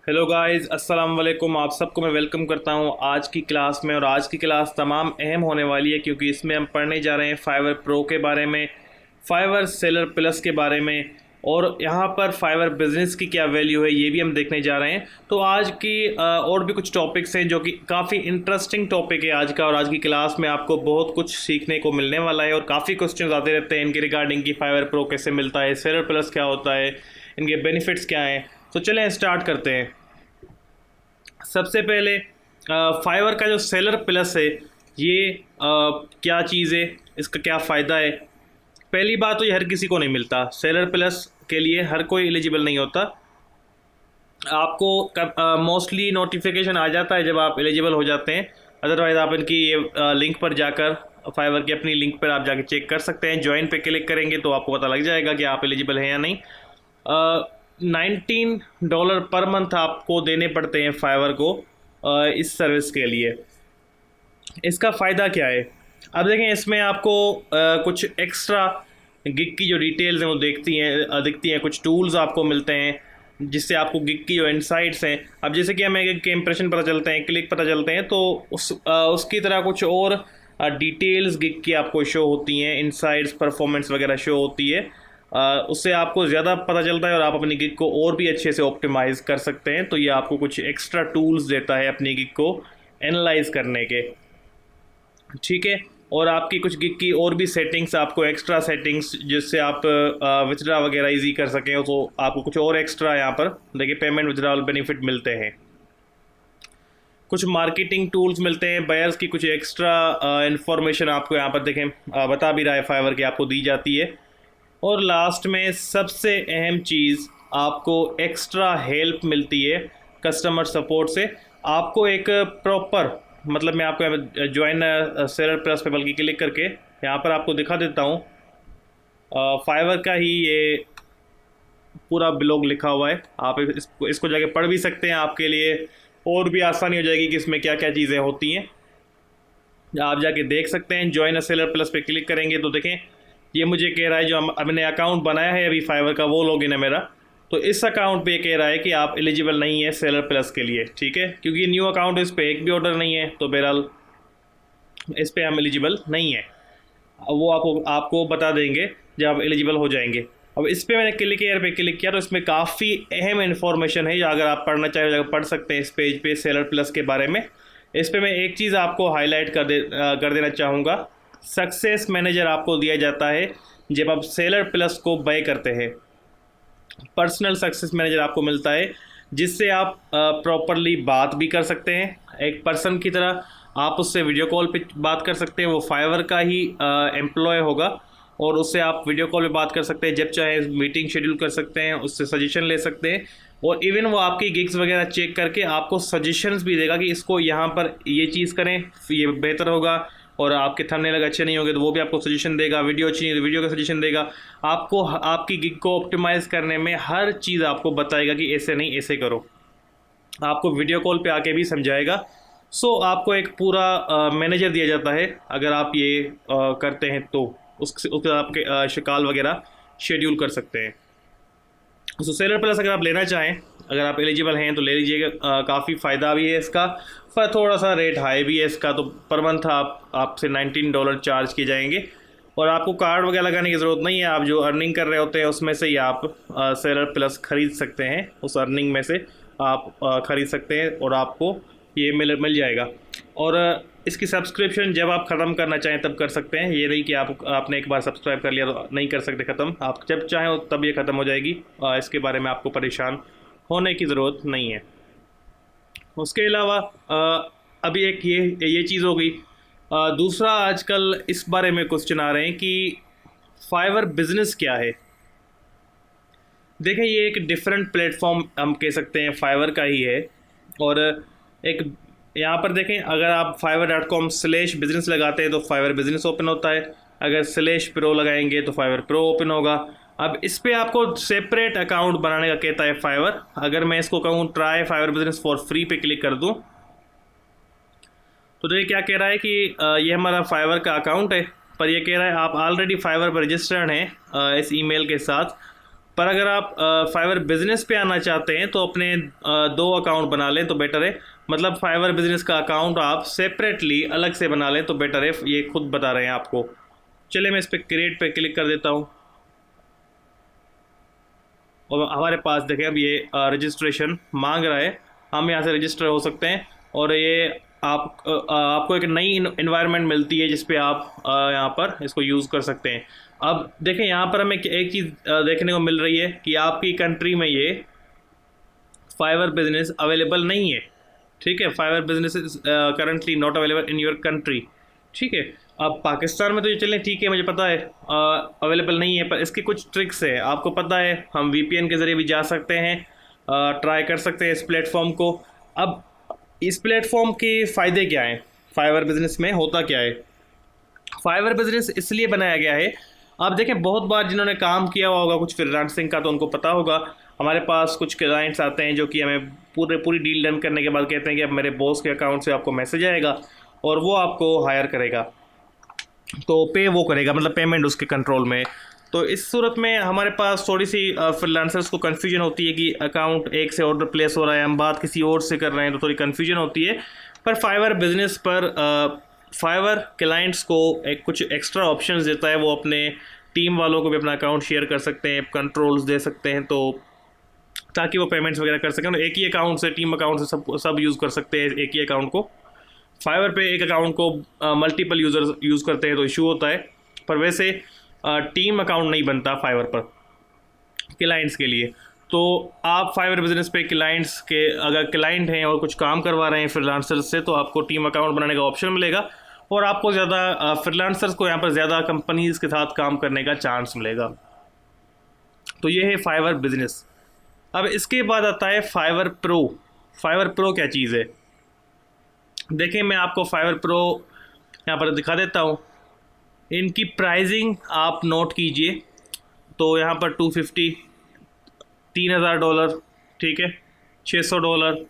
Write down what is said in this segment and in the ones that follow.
Hello guys, अस्सलाम वालेकुम। आप सबको मैं वेलकम करता हूं आज की क्लास में। और आज की क्लास तमाम अहम होने वाली है क्योंकि इसमें हम पढ़ने जा रहे हैं फाइवर प्रो के बारे में, फाइवर सेलर प्लस के बारे में, और यहाँ पर फाइवर बिजनेस की क्या वैल्यू है ये भी हम देखने जा रहे हैं। तो आज की और भी कुछ टॉपिक्स हैं जो कि काफ़ी इंटरेस्टिंग टॉपिक है आज का, और आज की क्लास में आपको बहुत कुछ सीखने को मिलने वाला है। और काफ़ी क्वेश्चन आते रहते हैं इनके रिगार्डिंग कि फाइवर प्रो कैसे मिलता है, सेलर प्लस क्या होता है, इनके बेनिफिट्स क्या हैं। तो चलें स्टार्ट करते हैं। सबसे पहले फाइवर का जो सेलर प्लस है ये क्या चीज़ है, इसका क्या फ़ायदा है। पहली बात तो ये हर किसी को नहीं मिलता, सेलर प्लस के लिए हर कोई एलिजिबल नहीं होता। आपको मोस्टली नोटिफिकेशन आ जाता है जब आप एलिजिबल हो जाते हैं। अदरवाइज़ आप इनकी ये लिंक पर जाकर, फाइवर की अपनी लिंक पर आप जाके चेक कर सकते हैं। ज्वाइन पे क्लिक करेंगे तो आपको पता लग जाएगा कि आप एलिजिबल हैं या नहीं। $19 पर मंथ आपको देने पड़ते हैं फाइवर को इस सर्विस के लिए। इसका फ़ायदा क्या है, अब देखें। इसमें आपको कुछ एक्स्ट्रा गिग की जो डिटेल्स हैं वो दिखती हैं। कुछ टूल्स आपको मिलते हैं जिससे आपको गिग की जो इनसाइट्स हैं, अब जैसे कि हमें गिग के इंप्रेशन पता चलते हैं, क्लिक पता चलते हैं, तो उसकी तरह कुछ और डिटेल्स गिग की आपको शो होती हैं, इनसाइट्स, परफॉर्मेंस वगैरह शो होती है। उससे आपको ज़्यादा पता चलता है और आप अपनी गिग को और भी अच्छे से ऑप्टिमाइज़ कर सकते हैं। तो ये आपको कुछ एक्स्ट्रा टूल्स देता है अपनी गिग को एनालाइज करने के, ठीक है। और आपकी कुछ गिग की और भी सेटिंग्स, आपको एक्स्ट्रा सेटिंग्स जिससे आप विथड्रा वगैरह इजी कर सकें, तो आपको कुछ और एक्स्ट्रा यहाँ पर देखिए पेमेंट विथड्रॉल बेनिफिट मिलते हैं। कुछ मार्केटिंग टूल्स मिलते हैं, बायर्स की कुछ एक्स्ट्रा इन्फॉर्मेशन आपको यहाँ पर देखें बता भी रहा है फाइवर की, आपको दी जाती है। और लास्ट में सबसे अहम चीज़, आपको एक्स्ट्रा हेल्प मिलती है कस्टमर सपोर्ट से। आपको एक प्रॉपर, मतलब मैं आपको ज्वाइन सेलर प्लस पे बल्कि क्लिक करके यहाँ पर आपको दिखा देता हूँ। फाइवर का ही ये पूरा ब्लॉग लिखा हुआ है, आप इसको जाके पढ़ भी सकते हैं। आपके लिए और भी आसानी हो जाएगी कि इसमें क्या क्या चीज़ें होती हैं, आप जाके देख सकते हैं। ज्वाइन सेलर प्लस पे क्लिक करेंगे तो देखें ये मुझे कह रहा है जो हमने अकाउंट बनाया है अभी फाइवर का, वो लॉगिन है मेरा। तो इस अकाउंट पे कह रहा है कि आप एलिजिबल नहीं है सेलर प्लस के लिए, ठीक है, क्योंकि न्यू अकाउंट, इस पर एक भी ऑर्डर नहीं है, तो बहरहाल इस पर हम एलिजिबल नहीं है। अब वो आपको बता देंगे जब आप एलिजिबल हो जाएंगे। अब इस पर मैंने क्लिक एयर पे क्लिक किया तो इसमें काफ़ी अहम इन्फॉर्मेशन है, अगर आप पढ़ना चाहें पढ़ सकते हैं इस पेज पे सेलर प्लस के बारे में। इस पर मैं एक चीज़ आपको हाईलाइट कर देना चाहूँगा। सक्सेस मैनेजर आपको दिया जाता है जब आप सेलर प्लस को बाय करते हैं। पर्सनल सक्सेस मैनेजर आपको मिलता है जिससे आप प्रॉपरली बात भी कर सकते हैं एक पर्सन की तरह। आप उससे वीडियो कॉल पे बात कर सकते हैं, वो फाइवर का ही एम्प्लॉय होगा और उससे आप वीडियो कॉल पे बात कर सकते हैं, जब चाहे मीटिंग शेड्यूल कर सकते हैं, उससे सजेशन ले सकते हैं। और इवन वो आपकी गिग्स वगैरह चेक करके आपको सजेशंस भी देगा कि इसको यहाँ पर ये चीज़ करें, ये बेहतर होगा। और आपके थंबनेल अगर अच्छे नहीं होंगे तो वो भी आपको सजेशन देगा, वीडियो अच्छी नहीं तो वीडियो का सजेशन देगा। आपको आपकी गिग को ऑप्टिमाइज़ करने में हर चीज़ आपको बताएगा कि ऐसे नहीं ऐसे करो, आपको वीडियो कॉल पे आके भी समझाएगा। सो आपको एक पूरा मैनेजर दिया जाता है अगर आप ये करते हैं तो उसके आपके शिकाल वगैरह शेड्यूल कर सकते हैं। सो सेलर प्लस अगर आप लेना चाहें, अगर आप एलिजिबल हैं तो ले लीजिएगा। काफ़ी फ़ायदा भी है इसका, पर थोड़ा सा रेट हाई भी है इसका। तो पर मंथ आपसे $19 चार्ज किए जाएंगे और आपको कार्ड वगैरह लगाने की ज़रूरत नहीं है। आप जो अर्निंग कर रहे होते हैं उसमें से ही आप सेलर प्लस ख़रीद सकते हैं, उस अर्निंग में से आप ख़रीद सकते हैं और आपको ये मिल जाएगा। और इसकी सब्सक्रिप्शन जब आप ख़त्म करना चाहें तब कर सकते हैं। ये नहीं कि आपने एक बार सब्सक्राइब कर लिया तो नहीं कर सकते ख़त्म, आप जब चाहें तब ये ख़त्म हो जाएगी। इसके बारे में आपको परेशान होने की ज़रूरत नहीं है। उसके अलावा अभी एक ये चीज़ हो गई। दूसरा, आजकल इस बारे में क्वेश्चन आ रहे हैं कि फाइवर बिज़नेस क्या है। देखें, ये एक डिफरेंट प्लेटफॉर्म हम कह सकते हैं फाइवर का ही है। और एक यहाँ पर देखें, अगर आप fiverr.com/business लगाते हैं तो फाइवर बिजनेस ओपन होता है, अगर /pro लगाएंगे तो फाइवर प्रो ओपन होगा। अब इस पर आपको सेपरेट अकाउंट बनाने का कहता है फाइवर। अगर मैं इसको कहूँ try Fiverr business for free पे क्लिक कर दूँ तो देखिए क्या कह रहा है कि ये हमारा फाइवर का अकाउंट है, पर ये कह रहा है आप ऑलरेडी फाइवर पर रजिस्टर्ड हैं इस ईमेल के साथ, पर अगर आप फाइवर बिजनेस पे आना चाहते हैं तो अपने 2 अकाउंट बना लें तो बेटर है। मतलब फाइवर बिजनेस का अकाउंट आप सेपरेटली अलग से बना लें तो बेटर है, ये खुद बता रहे हैं आपको। चलिए मैं इस पर क्रिएट पे क्लिक कर देता हूँ और हमारे पास देखें अब ये रजिस्ट्रेशन मांग रहा है, हम यहाँ से रजिस्टर हो सकते हैं। और ये आपको एक नई इन्वायरमेंट मिलती है जिस पे आप यहाँ पर इसको यूज़ कर सकते हैं। अब देखें यहाँ पर हमें एक चीज़ देखने को मिल रही है कि आपकी कंट्री में ये फाइवर बिजनेस अवेलेबल नहीं है। ठीक है, Fiverr business is currently not available in your country. ठीक है, अब पाकिस्तान में तो ये चलें ठीक है, मुझे पता है अवेलेबल नहीं है, पर इसकी कुछ ट्रिक्स है, आपको पता है। हम वीपीएन के ज़रिए भी जा सकते हैं, ट्राई कर सकते हैं इस प्लेटफॉर्म को। अब इस प्लेटफॉर्म के फ़ायदे क्या हैं, फाइवर बिजनेस में होता क्या है। फाइवर बिजनेस इसलिए बनाया गया है, आप देखें बहुत बार जिन्होंने काम किया हुआ होगा कुछ फ्रीलांसिंग का तो उनको पता होगा, हमारे पास कुछ क्लाइंट्स आते हैं जो कि हमें पूरी डील डन करने के बाद कहते हैं कि अब मेरे बॉस के अकाउंट से आपको मैसेज आएगा और वो आपको हायर करेगा, तो पे वो करेगा, मतलब पेमेंट उसके कंट्रोल में। तो इस सूरत में हमारे पास थोड़ी सी फ्रीलांसर्स को कन्फ्यूजन होती है कि अकाउंट एक से ऑर्डर प्लेस हो रहा है, हम बात किसी और से कर रहे हैं, तो थोड़ी कन्फ्यूजन होती है। पर फाइवर बिजनेस पर फाइवर क्लाइंट्स को कुछ एक्स्ट्रा ऑप्शंस देता है, वो अपने टीम वालों को भी अपना अकाउंट शेयर कर सकते हैं, कंट्रोल्स दे सकते हैं, तो ताकि वो पेमेंट्स वगैरह कर सकें। तो एक ही अकाउंट से, टीम अकाउंट से सब यूज़ कर सकते हैं एक ही अकाउंट को। फाइवर पे एक अकाउंट को मल्टीपल यूज़र्स यूज़ करते हैं तो इशू होता है, पर वैसे टीम अकाउंट नहीं बनता फाइवर पर क्लाइंट्स के लिए। तो आप फाइवर बिजनेस पे क्लाइंट्स के, अगर क्लाइंट हैं और कुछ काम करवा रहे हैं फ्रीलांसर्स से, तो आपको टीम अकाउंट बनाने का ऑप्शन मिलेगा और आपको ज़्यादा फ्रीलांसर्स को यहाँ पर ज़्यादा कंपनीज़ के साथ काम करने का चांस मिलेगा। तो ये है फाइवर बिजनेस। अब इसके बाद आता है फाइवर प्रो। फाइवर प्रो क्या चीज़ है, देखें मैं आपको फाइवर प्रो यहाँ पर दिखा देता हूँ। इनकी प्राइसिंग आप नोट कीजिए, तो यहाँ पर $250, $3000, ठीक है, $600,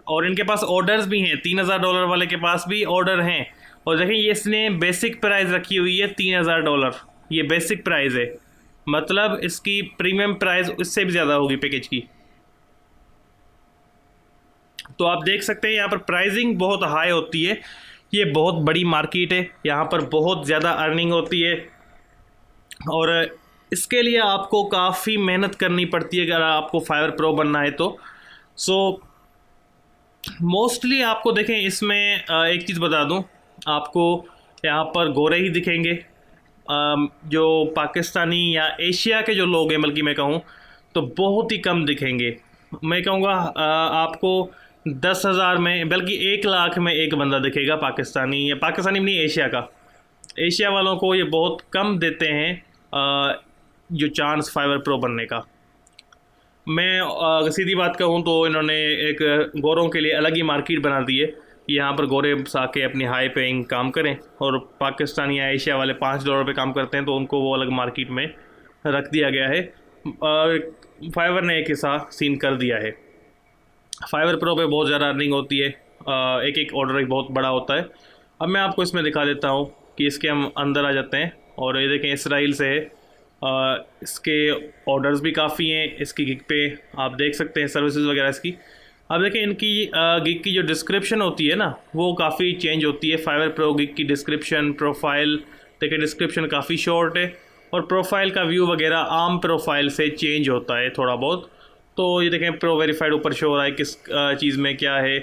और इनके पास ऑर्डर्स भी हैं। $3000 वाले के पास भी ऑर्डर हैं। और देखें ये इसने बेसिक प्राइस रखी हुई है $3000, ये बेसिक प्राइस है, मतलब इसकी प्रीमियम प्राइस इससे भी ज़्यादा होगी पैकेज की। तो आप देख सकते हैं यहाँ पर प्राइसिंग बहुत हाई होती है, ये बहुत बड़ी मार्केट है, यहाँ पर बहुत ज़्यादा अर्निंग होती है और इसके लिए आपको काफ़ी मेहनत करनी पड़ती है अगर आपको फाइवर प्रो बनना है तो। सो मोस्टली आपको देखें इसमें एक चीज़ बता दूं, आपको यहाँ पर गोरे ही दिखेंगे, जो पाकिस्तानी या एशिया के जो लोग हैं, बल्कि मैं कहूँ तो बहुत ही कम दिखेंगे। मैं कहूँगा आपको 10,000 में, बल्कि 1 लाख में एक बंदा दिखेगा पाकिस्तानी, या पाकिस्तानी नहीं एशिया का। एशिया वालों को ये बहुत कम देते हैं जो चांस फाइवर प्रो बनने का। मैं सीधी बात कहूँ तो इन्होंने एक गोरों के लिए अलग ही मार्केट बना दी है कि यहाँ पर गोरे आके अपनी हाई पेइंग काम करें, और पाकिस्तानी या एशिया वाले $5 पे काम करते हैं तो उनको वो अलग मार्केट में रख दिया गया है। फाइवर ने एक ऐसा सीन कर दिया है। फाइवर प्रो पे बहुत ज़्यादा अर्निंग होती है, एक एक ऑर्डर एक बहुत बड़ा होता है। अब मैं आपको इसमें दिखा देता हूँ कि इसके हम अंदर आ जाते हैं, और ये देखें इसराइल से है, इसके ऑर्डर्स भी काफ़ी हैं। इसकी गिग पे आप देख सकते हैं सर्विसेज वगैरह इसकी। अब देखें इनकी गिग की जो डिस्क्रिप्शन होती है ना, वो काफ़ी चेंज होती है। फाइवर प्रो गिग की डिस्क्रिप्शन, प्रोफाइल देखें, डिस्क्रिप्शन काफ़ी शॉर्ट है और प्रोफाइल का व्यू वगैरह आम प्रोफाइल से चेंज होता है थोड़ा बहुत। तो ये देखें प्रो वेरीफाइड ऊपर शो हो रहा है, किस चीज़ में क्या है,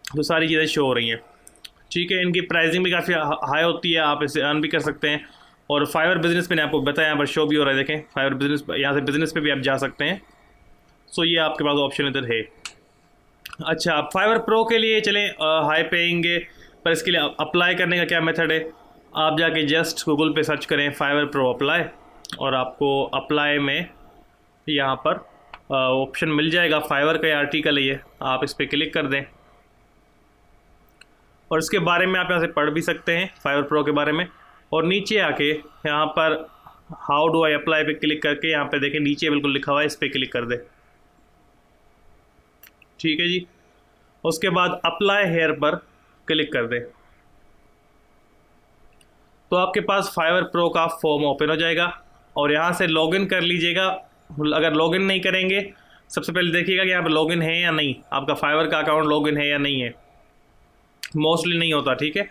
तो सारी चीज़ें शो हो रही हैं। ठीक है, इनकी प्राइसिंग भी काफ़ी हाई होती है, आप इसे अर्न भी कर सकते हैं। और फाइवर बिजनेस मैंने आपको बताया, यहाँ पर शो भी हो रहा है, देखें फाइवर बिजनेस, यहाँ से बिजनेस पे भी आप जा सकते हैं। सो ये आपके पास ऑप्शन इधर है। अच्छा, आप फाइवर प्रो के लिए चलें हाई पेइंगे, पर इसके लिए अप्लाई करने का क्या मेथड है, आप जाके जस्ट गूगल पे सर्च करें फाइवर प्रो अप्लाई, और आपको अप्लाई में यहाँ पर ऑप्शन मिल जाएगा, फाइवर का आर्टिकल है ये, आप इस पर क्लिक कर दें और इसके बारे में आप यहाँ से पढ़ भी सकते हैं फाइवर प्रो के बारे में। और नीचे आके यहाँ पर हाउ डू आई अप्लाई पे क्लिक करके, यहाँ पे देखें नीचे बिल्कुल लिखा हुआ है, इस पर क्लिक कर दें। ठीक है जी, उसके बाद अप्लाई हेयर पर क्लिक कर दें, तो आपके पास फाइवर प्रो का फॉर्म ओपन हो जाएगा। और यहाँ से लॉगिन कर लीजिएगा। अगर लॉगिन नहीं करेंगे, सबसे पहले देखिएगा कि यहाँ पर लॉगिन है या नहीं, आपका फाइवर का अकाउंट लॉगिन है या नहीं है। मोस्टली नहीं होता, ठीक है,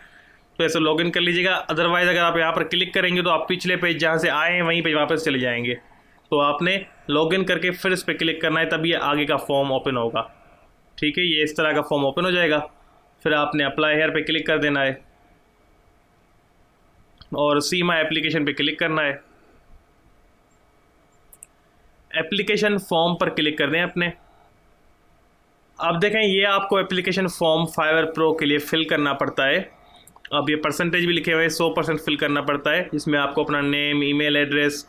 तो ऐसे लॉगिन कर लीजिएगा। अदरवाइज़ अगर आप यहाँ पर क्लिक करेंगे तो आप पिछले पेज जहाँ से आए हैं वहीं पे वापस चले जाएंगे। तो आपने लॉगिन करके फिर इस पर क्लिक करना है, तभी आगे का फॉर्म ओपन होगा। ठीक है, ये इस तरह का फॉर्म ओपन हो जाएगा। फिर आपने अप्लाई हेयर पे क्लिक कर देना है और सी माई एप्लीकेशन पे क्लिक करना है। एप्लीकेशन फॉर्म पर क्लिक कर दें अपने। अब देखें, ये आपको एप्लीकेशन फॉर्म फाइवर प्रो के लिए फिल करना पड़ता है। अब ये परसेंटेज भी लिखे हुए हैं, 100% फिल करना पड़ता है। इसमें आपको अपना name, email address,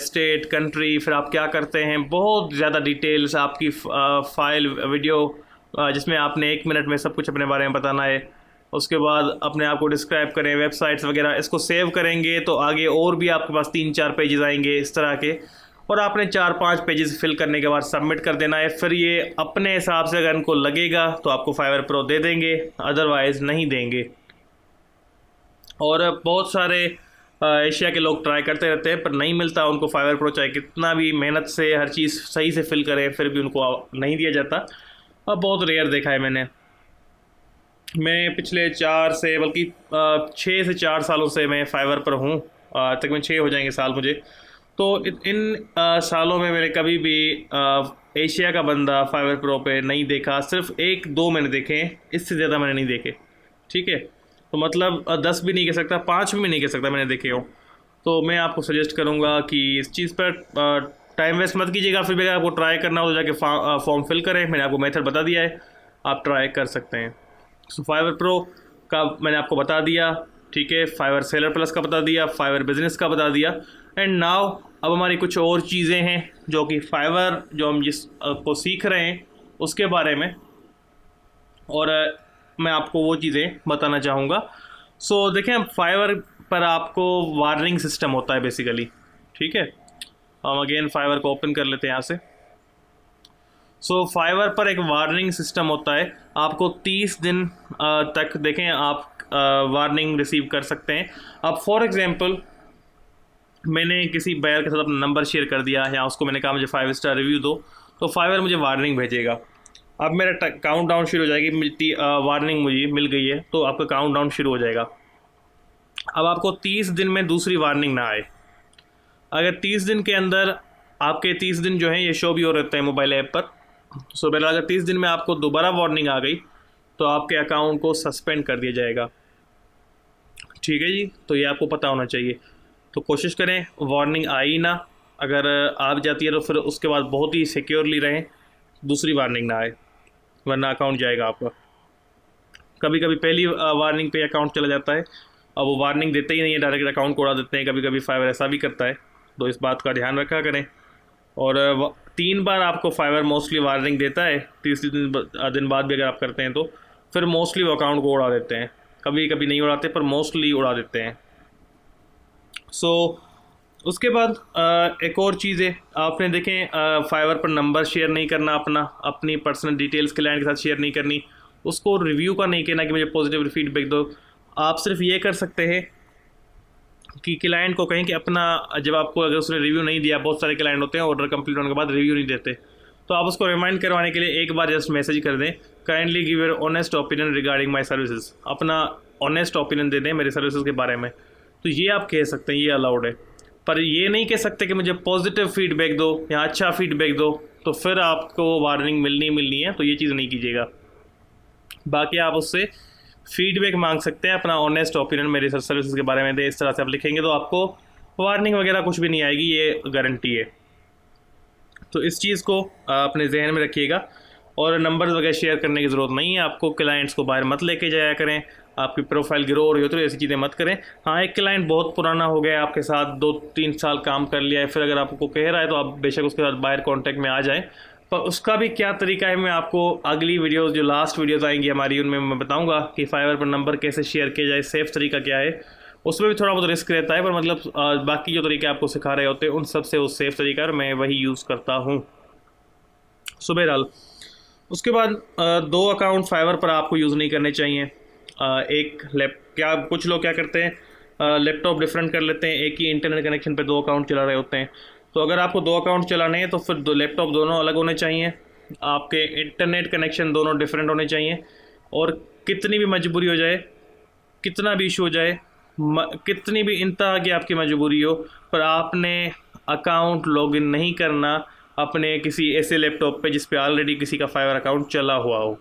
state, country, फिर आप क्या करते हैं, बहुत ज़्यादा डिटेल्स, आपकी फाइल, वीडियो, जिसमें आपने 1 मिनट में सब कुछ अपने बारे में बताना है। उसके बाद अपने आप को डिस्क्राइब करें, वेबसाइट्स वगैरह। इसको सेव करेंगे तो आगे और भी आपके पास 3-4 पेजेस आएंगे इस तरह के, और आपने 4-5 पेजेस फिल करने के बाद सबमिट कर देना है। फिर ये अपने हिसाब से अगर इनको लगेगा तो आपको फाइवर प्रो दे देंगे, अदरवाइज़ नहीं देंगे। और बहुत सारे एशिया के लोग ट्राई करते रहते हैं पर नहीं मिलता उनको फाइवर प्रो, चाहे कितना भी मेहनत से हर चीज़ सही से फिल करें फिर भी उनको नहीं दिया जाता। अब बहुत रेयर देखा है मैंने पिछले 4 से, बल्कि 6 से 4 सालों से मैं फाइवर पर हूँ। तकरीबन 6 हो जाएंगे साल मुझे। तो इन सालों में मैंने कभी भी एशिया का बंदा फाइवर प्रो पे नहीं देखा। सिर्फ 1-2 मैंने देखे हैं, इससे ज़्यादा मैंने नहीं देखे। ठीक है, तो मतलब 10 भी नहीं कह सकता, 5 भी नहीं कह सकता मैंने देखे हो। तो मैं आपको सजेस्ट करूँगा कि इस चीज़ पर टाइम वेस्ट मत कीजिएगा। फिर भी अगर आपको ट्राई करना हो तो जाके फॉर्म फिल करें। मैंने आपको मेथड बता दिया है, आप ट्राई कर सकते हैं। सो फाइवर प्रो का मैंने आपको बता दिया, ठीक है, फाइवर सेलर प्लस का बता दिया, फाइवर बिजनेस का बता दिया। एंड नाउ अब हमारी कुछ और चीज़ें हैं जो कि फाइवर, जो हम जिस को सीख रहे हैं उसके बारे में, और मैं आपको वो चीज़ें बताना चाहूँगा। सो देखें, फाइवर पर आपको वार्निंग सिस्टम होता है बेसिकली। ठीक है, हम अगेन फाइवर को ओपन कर लेते हैं यहाँ से। सो फाइवर पर एक वार्निंग सिस्टम होता है। आपको 30 दिन तक देखें आप वार्निंग रिसीव कर सकते हैं। अब फॉर एग्जांपल मैंने किसी बायर के साथ अपना नंबर शेयर कर दिया या उसको मैंने कहा मुझे 5 स्टार रिव्यू दो, तो फाइवर मुझे वार्निंग भेजेगा। अब मेरा काउंट डाउन शुरू हो जाएगी, वार्निंग मुझे मिल गई है तो आपका काउंट डाउन शुरू हो जाएगा। अब आपको 30 दिन में दूसरी वार्निंग ना आए। अगर 30 दिन के अंदर आपके 30 दिन जो हैं ये शो भी हो रहते हैं मोबाइल ऐप पर। सो पहले अगर 30 दिन में आपको दोबारा वार्निंग आ गई तो आपके अकाउंट को सस्पेंड कर दिया जाएगा। ठीक है जी, तो ये आपको पता होना चाहिए। तो कोशिश करें वार्निंग आई ना, अगर आ जाती है तो फिर उसके बाद बहुत ही सिक्योरली रहें, दूसरी वार्निंग ना आए, वरना अकाउंट जाएगा आपका। कभी कभी पहली वार्निंग पे अकाउंट चला जाता है, अब वो वार्निंग देते ही नहीं है, डायरेक्ट अकाउंट को उड़ा देते हैं। कभी कभी फाइवर ऐसा भी करता है, तो इस बात का ध्यान रखा करें। और 3 बार आपको फाइवर मोस्टली वार्निंग देता है। 30 दिन बाद भी अगर आप करते हैं तो फिर मोस्टली वो अकाउंट को उड़ा देते हैं। कभी कभी नहीं उड़ाते पर मोस्टली उड़ा देते हैं। सो उसके बाद एक और चीज़ है, आपने देखें फाइवर पर नंबर शेयर नहीं करना, अपनी पर्सनल डिटेल्स क्लाइंट के साथ शेयर नहीं करनी, उसको रिव्यू का नहीं कहना कि मुझे पॉजिटिव फीडबैक दो। आप सिर्फ ये कर सकते हैं कि क्लाइंट को कहें कि अपना, जब आपको अगर उसने रिव्यू नहीं दिया, बहुत सारे क्लाइंट होते हैं ऑर्डर कंप्लीट होने के बाद रिव्यू नहीं देते, तो आप उसको रिमाइंड करवाने के लिए एक बार जस्ट मैसेज कर दें, kindly give your honest opinion regarding my services. अपना ऑनेस्ट ओपिनियन दे दें मेरे सर्विसेज के बारे में। तो ये आप कह सकते हैं, ये अलाउड है। पर ये नहीं कह सकते कि मुझे पॉजिटिव फीडबैक दो या अच्छा फीडबैक दो, तो फिर आपको वार्निंग मिलनी है, तो ये चीज़ नहीं कीजिएगा। बाकी आप उससे फीडबैक मांग सकते हैं, अपना ऑनेस्ट ओपिनियन मेरे सर्विसेज के बारे में दे। इस तरह से आप लिखेंगे तो आपको वार्निंग वगैरह कुछ भी नहीं आएगी, ये गारंटी है। तो इस चीज़ को अपने जहन में रखिएगा। और नंबर्स वगैरह शेयर करने की ज़रूरत नहीं है आपको। क्लाइंट्स को बाहर मत लेके जाया करें, आपकी प्रोफाइल ग्रो हो रही हो तो ऐसी चीज़ें मत करें। हाँ, एक क्लाइंट बहुत पुराना हो गया, आपके साथ 2-3 साल काम कर लिया है, फिर अगर आपको कह रहा है तो आप बेशक उसके साथ बाहर कॉन्टैक्ट में आ जाएं। पर उसका भी क्या तरीका है, मैं आपको अगली वीडियोज़, जो लास्ट वीडियोज़ आएंगी हमारी, उनमें मैं बताऊँगा कि फाइवर पर नंबर कैसे शेयर किया जाए, सेफ़ तरीका क्या है। उसमें भी थोड़ा बहुत रिस्क रहता है, पर मतलब बाकी जो तरीके आपको सिखा रहे होते हैं उन सब से वो सेफ़ तरीका है, मैं वही यूज़ करता हूँ। सो बहरहाल उसके बाद 2 अकाउंट फाइवर पर आपको यूज़ नहीं करने चाहिए। कुछ लोग क्या करते हैं, लैपटॉप डिफरेंट कर लेते हैं, एक ही इंटरनेट कनेक्शन पे 2 अकाउंट चला रहे होते हैं। तो अगर आपको 2 अकाउंट चलाने हैं तो फिर लैपटॉप दोनों अलग होने चाहिए, आपके इंटरनेट कनेक्शन दोनों डिफरेंट होने चाहिए। और कितनी भी मजबूरी हो जाए, कितना भी इशू हो जाए, कितनी भी इंतहा की आपकी मजबूरी हो, पर आपने अकाउंट लॉगिन नहीं करना अपने किसी ऐसे लैपटॉप पे जिस पे ऑलरेडी किसी का फाइवर अकाउंट चला हुआ हो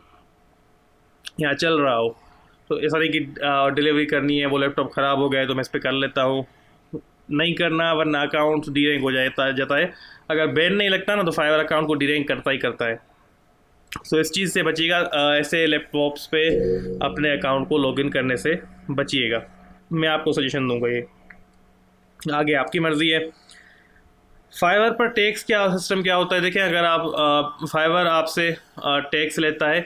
या चल रहा हो। तो ऐसा नहीं कि डिलीवरी करनी है, वो लैपटॉप ख़राब हो गया है तो मैं इस पर कर लेता हूँ, नहीं करना, वरना अकाउंट डीरैंक हो जाता है। अगर बैन नहीं लगता ना तो फाइवर अकाउंट को डीरैंक करता ही करता है। सो इस चीज़ से बचिएगा, ऐसे लैपटॉप्स पे अपने अकाउंट को लॉगिन करने से बचिएगा, मैं आपको सजेशन दूंगा। ये आगे आपकी मर्ज़ी है। फाइवर पर टैक्स क्या सिस्टम क्या होता है, देखें, अगर आप फाइवर आपसे टैक्स लेता है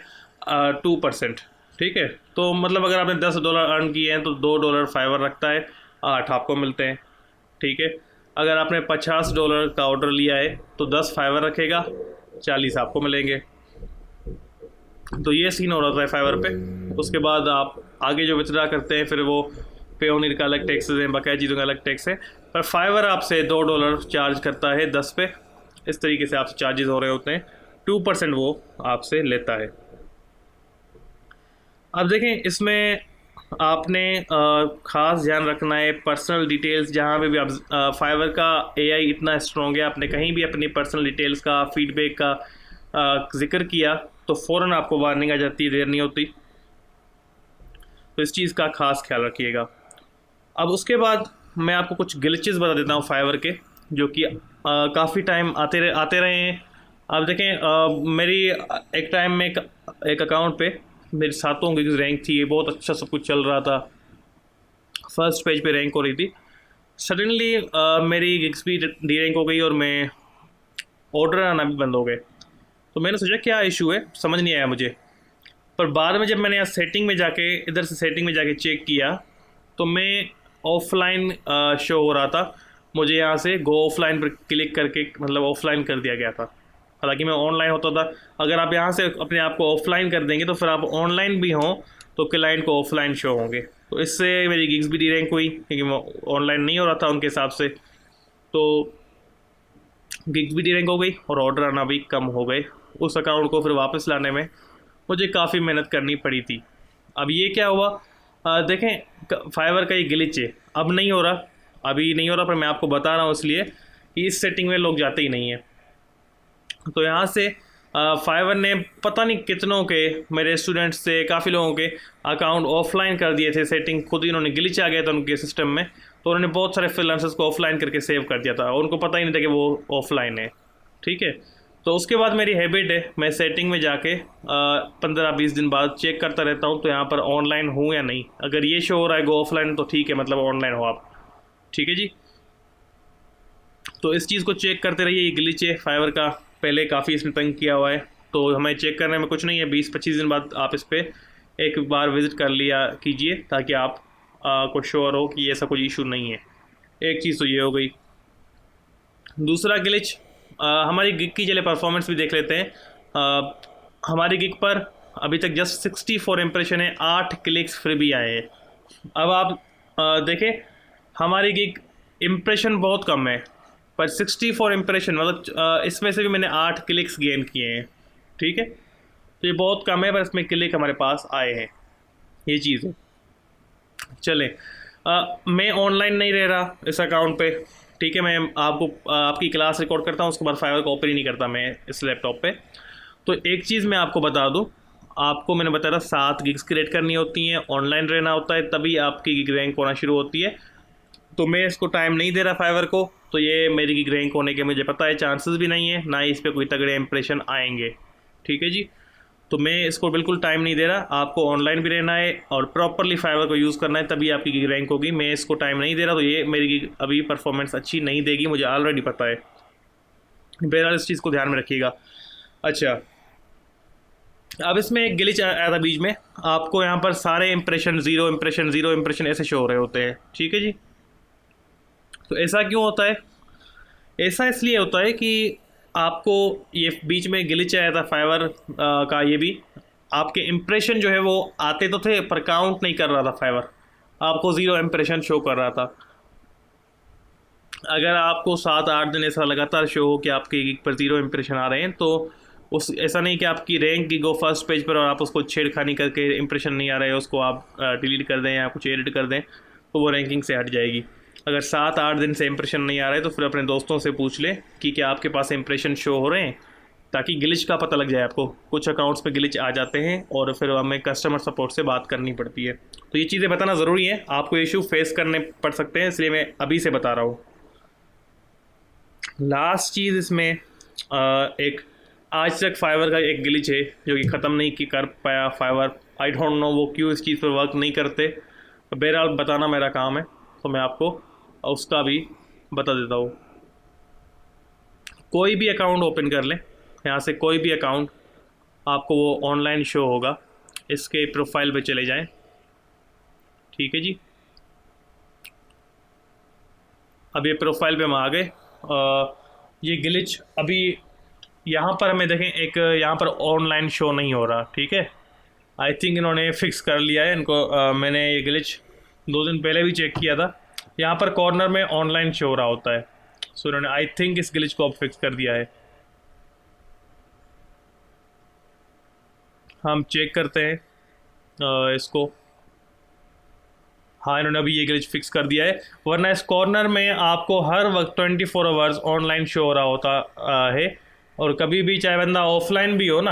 2%, ठीक है, तो मतलब अगर आपने $10 अर्न किए हैं तो $2 फाइवर रखता है, 8 आपको मिलते हैं, ठीक है। अगर आपने $50 का ऑर्डर लिया है तो 10 फाइवर रखेगा, 40 आपको मिलेंगे। तो ये सीन हो रहा है फाइवर पे। उसके बाद आप आगे जो विथड्रा करते हैं फिर वो पेओनियर का अलग टैक्सेस हैं, बकाया चीज़ों का अलग टैक्स है, पर फाइवर आपसे $2 चार्ज करता है 10 पे। इस तरीके से आपसे चार्जेस हो रहे होते हैं, 2% वो आपसे लेता है। अब देखें, इसमें आपने ख़ास ध्यान रखना है पर्सनल डिटेल्स। जहाँ पे भी आप फाइवर का एआई इतना स्ट्रॉन्ग है, आपने कहीं भी अपनी पर्सनल डिटेल्स का, फीडबैक का जिक्र किया तो फ़ौरन आपको वार्निंग आ जाती है, देर नहीं होती। तो इस चीज़ का ख़ास ख्याल रखिएगा। अब उसके बाद मैं आपको कुछ ग्लिचेस बता देता हूँ फाइवर के, जो कि काफ़ी टाइम आते रहे हैं। आप देखें, मेरी एक टाइम में एक अकाउंट पे मेरी 7 गिग्स रैंक थी, बहुत अच्छा सब कुछ चल रहा था, फर्स्ट पेज पे रैंक हो रही थी। सडनली मेरी गिग्स भी डी रैंक हो गई और मैं ऑर्डर आना भी बंद हो गए। तो मैंने सोचा क्या इशू है, समझ नहीं आया मुझे। पर बाद में जब मैंने यहाँ सेटिंग में जाके, इधर से सेटिंग में जाके चेक किया तो मैं ऑफलाइन शो हो रहा था, मुझे यहाँ से गो ऑफलाइन पर क्लिक करके मतलब ऑफलाइन कर दिया गया था, हालांकि मैं ऑनलाइन होता था। अगर आप यहाँ से अपने आप को ऑफलाइन कर देंगे तो फिर आप ऑनलाइन भी हों तो क्लाइंट को ऑफलाइन शो होंगे। तो इससे मेरी गिग्स भी डी रैंक हुई क्योंकि मैं ऑनलाइन नहीं हो रहा था उनके हिसाब से, तो गिग्स भी डी रैंक हो गई और ऑर्डर आना भी कम हो गए। उस अकाउंट को फिर वापस लाने में मुझे काफ़ी मेहनत करनी पड़ी थी। अब ये क्या हुआ, देखें, फाइवर का ये ग्लिच है, अब नहीं हो रहा, अभी नहीं हो रहा, पर मैं आपको बता रहा हूँ इसलिए कि इस सेटिंग में लोग जाते ही नहीं हैं। तो यहाँ से फाइवर ने पता नहीं कितनों के, मेरे स्टूडेंट्स से काफ़ी लोगों के अकाउंट ऑफलाइन कर दिए थे, सेटिंग खुद ही उन्होंने ग्लिच आ गया था उनके सिस्टम में, तो उन्होंने बहुत सारे फ्रीलांसर्स को ऑफलाइन करके सेव कर दिया था, उनको पता ही नहीं था कि वो ऑफलाइन है, ठीक है। तो उसके बाद मेरी हैबिट है, मैं सेटिंग में जाके 15-20 दिन बाद चेक करता रहता हूँ तो यहाँ पर ऑनलाइन हूँ या नहीं। अगर ये शो हो रहा है गो ऑफलाइन तो ठीक है, मतलब ऑनलाइन हो आप, ठीक है जी। तो इस चीज़ को चेक करते रहिए। ये ग्लिच है फाइवर का, पहले काफ़ी इसने तंग किया हुआ है, तो हमें चेक करने में कुछ नहीं है। 20-25 दिन बाद आप इस पर एक बार विज़िट कर लिया कीजिए ताकि आप को श्योर हो कि ऐसा कोई इशू नहीं है। एक चीज़ तो ये हो गई। दूसरा ग्लिच, हमारी गिग की चले परफॉर्मेंस भी देख लेते हैं। हमारी गिग पर अभी तक जस्ट 64 इम्प्रेशन है, 8 क्लिक्स फ्री भी आए हैं। अब आप देखें, हमारी गिग इम्प्रेशन बहुत कम है पर 64 इम्प्रेशन, मतलब इसमें से भी मैंने 8 क्लिक्स गेन किए हैं, ठीक है। तो ये बहुत कम है पर इसमें क्लिक हमारे पास आए हैं, ये चीज़ है। चलें, मैं ऑनलाइन नहीं रह रहा इस अकाउंट पे, ठीक है। मैं आपको आपकी क्लास रिकॉर्ड करता हूँ, उसके बाद फाइवर को ओपन ही नहीं करता मैं इस लैपटॉप पे। तो एक चीज़ मैं आपको बता दूँ, आपको मैंने बताया था 7 गिग्स क्रिएट करनी होती हैं, ऑनलाइन रहना होता है, तभी आपकी गिग रैंक होना शुरू होती है। तो मैं इसको टाइम नहीं दे रहा फाइवर को, तो ये मेरी गिग रैंक होने के मुझे पता है चांसेस भी नहीं है, ना ही इस पर कोई तगड़े इंप्रेशन आएंगे, ठीक है जी। तो मैं इसको बिल्कुल टाइम नहीं दे रहा, आपको ऑनलाइन भी रहना है और प्रॉपरली फाइवर को यूज़ करना है, तभी आपकी गिग रैंक होगी। मैं इसको टाइम नहीं दे रहा तो ये मेरी गिग अभी परफॉर्मेंस अच्छी नहीं देगी, मुझे ऑलरेडी पता है। बहरहाल इस चीज़ को ध्यान में रखिएगा। अच्छा, अब इसमें एक ग्लिच आया था बीच में, आपको यहाँ पर सारे इंप्रेशन ज़ीरो इंप्रेशन ऐसे शो हो रहे होते हैं, ठीक है जी। तो ऐसा क्यों होता है? ऐसा इसलिए होता है कि आपको ये बीच में ग्लिच आया था फाइवर का, ये भी आपके इंप्रेशन जो है वो आते तो थे पर काउंट नहीं कर रहा था फाइवर, आपको ज़ीरो इम्प्रेशन शो कर रहा था। अगर आपको 7-8 दिन ऐसा लगातार शो हो कि आपके गिग पर ज़ीरो इम्प्रेशन आ रहे हैं, तो उस ऐसा नहीं कि आपकी रैंक गिग हो फर्स्ट पेज पर और आप उसको छेड़खानी करके इम्प्रेशन नहीं आ रहे हैं उसको आप डिलीट कर दें या कुछ एडिट कर दें, तो वो रैंकिंग से हट जाएगी। अगर 7-8 दिन से इम्प्रेशन नहीं आ रहे तो फिर अपने दोस्तों से पूछ लें कि क्या आपके पास इम्प्रेशन शो हो रहे हैं, ताकि ग्लिच का पता लग जाए आपको। कुछ अकाउंट्स पे ग्लिच आ जाते हैं और फिर हमें कस्टमर सपोर्ट से बात करनी पड़ती है। तो ये चीज़ें बताना ज़रूरी है, आपको इशू फेस करने पड़ सकते हैं, इसलिए मैं अभी से बता रहा हूँ। लास्ट चीज़ इसमें एक आज तक फाइवर का एक ग्लिच है जो कि ख़त्म नहीं कर पाया फाइवर। आई डोंट नो वो क्यों इस चीज़ पर वर्क नहीं करते, तो बहरहाल बताना मेरा काम है, तो मैं आपको उसका भी बता देता हूँ। कोई भी अकाउंट ओपन कर लें, यहाँ से कोई भी अकाउंट आपको वो ऑनलाइन शो होगा। इसके प्रोफाइल पे चले जाएं, ठीक है जी। अब ये प्रोफाइल पे हम आ गए। ये ग्लिच अभी यहाँ पर हमें देखें, एक यहाँ पर ऑनलाइन शो नहीं हो रहा, ठीक है। आई थिंक इन्होंने फिक्स कर लिया है इनको। मैंने ये ग्लिच 2 दिन पहले भी चेक किया था, यहाँ पर कॉर्नर में ऑनलाइन शो हो रहा होता है। सो इन्होंने आई थिंक इस ग्लिच को अब फिक्स कर दिया है। हम चेक करते हैं इसको। हाँ, इन्होंने अभी ये ग्लिच फिक्स कर दिया है, वरना इस कॉर्नर में आपको हर वक्त 24 आवर्स ऑनलाइन शो हो रहा होता है। और कभी भी चाहे बंदा ऑफलाइन भी हो ना,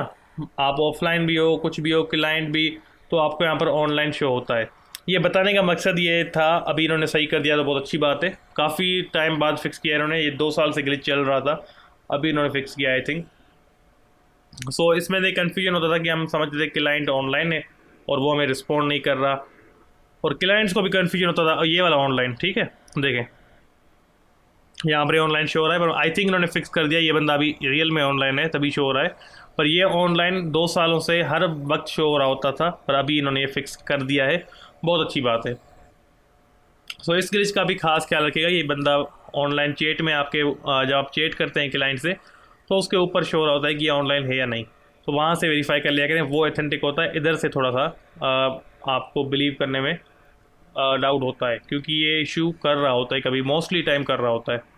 आप ऑफलाइन भी हो, कुछ भी हो, क्लाइंट भी, तो आपको यहाँ पर ऑनलाइन शो होता है। ये बताने का मकसद ये था, अभी इन्होंने सही कर दिया तो बहुत अच्छी बात है। काफ़ी टाइम बाद फिक्स किया इन्होंने, ये 2 साल से ग्लिच चल रहा था, अभी इन्होंने फिक्स किया आई थिंक। सो इसमें एक कन्फ्यूजन होता था कि हम समझते थे क्लाइंट ऑनलाइन है और वो हमें रिस्पॉन्ड नहीं कर रहा, और क्लाइंट्स को भी कन्फ्यूजन होता था ये वाला ऑनलाइन, ठीक है। देखें यहाँ पर ऑनलाइन शो हो रहा है, पर आई थिंक इन्होंने फिक्स कर दिया ये बंदा अभी रियल में ऑनलाइन है तभी शो हो रहा है। पर ये ऑनलाइन 2 सालों से हर वक्त शो हो रहा होता था, पर अभी इन्होंने ये फिक्स कर दिया है, बहुत अच्छी बात है। सो इस ग्लिच का भी खास ख्याल रखिएगा। ये बंदा ऑनलाइन चैट में आपके जब आप चैट करते हैं क्लाइंट से, तो उसके ऊपर शो हो रहा होता है कि ये ऑनलाइन है या नहीं, तो वहाँ से वेरीफाई कर लिया करें, वो ऑथेंटिक होता है। इधर से थोड़ा सा आपको बिलीव करने में डाउट होता है, क्योंकि ये इशू कर रहा होता है, कभी मोस्टली टाइम कर रहा होता है।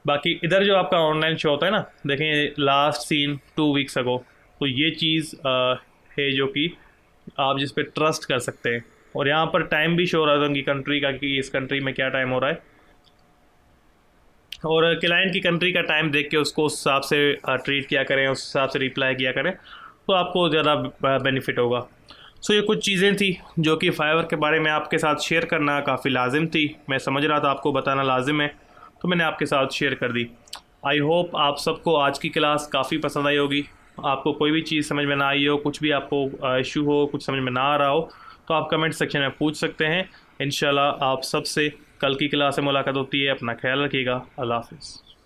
बाकी इधर जो आपका ऑनलाइन शो होता है ना, देखें लास्ट सीन 2 वीक्स अगो, तो ये चीज़ है जो कि आप जिस पे ट्रस्ट कर सकते हैं। और यहाँ पर टाइम भी शो हो रहा है उनकी कंट्री का कि इस कंट्री में क्या टाइम हो रहा है, और क्लाइंट की कंट्री का टाइम देख के उसको उस हिसाब से ट्रीट किया करें, उस हिसाब से रिप्लाई किया करें, तो आपको ज़्यादा बेनिफिट होगा। सो ये कुछ चीज़ें थी जो कि फाइवर के बारे में आपके साथ शेयर करना काफ़ी लाजिम थी। मैं समझ रहा था आपको बताना लाजिम है, तो मैंने आपके साथ शेयर कर दी। आई होप आप सबको आज की क्लास काफ़ी पसंद आई होगी। आपको कोई भी चीज़ समझ में ना आई हो, कुछ भी आपको इशू हो, कुछ समझ में ना आ रहा हो, तो आप कमेंट सेक्शन में पूछ सकते हैं। इंशाल्लाह आप सबसे कल की क्लास में मुलाकात होती है। अपना ख्याल रखिएगा। अल्लाह हाफ़िज़।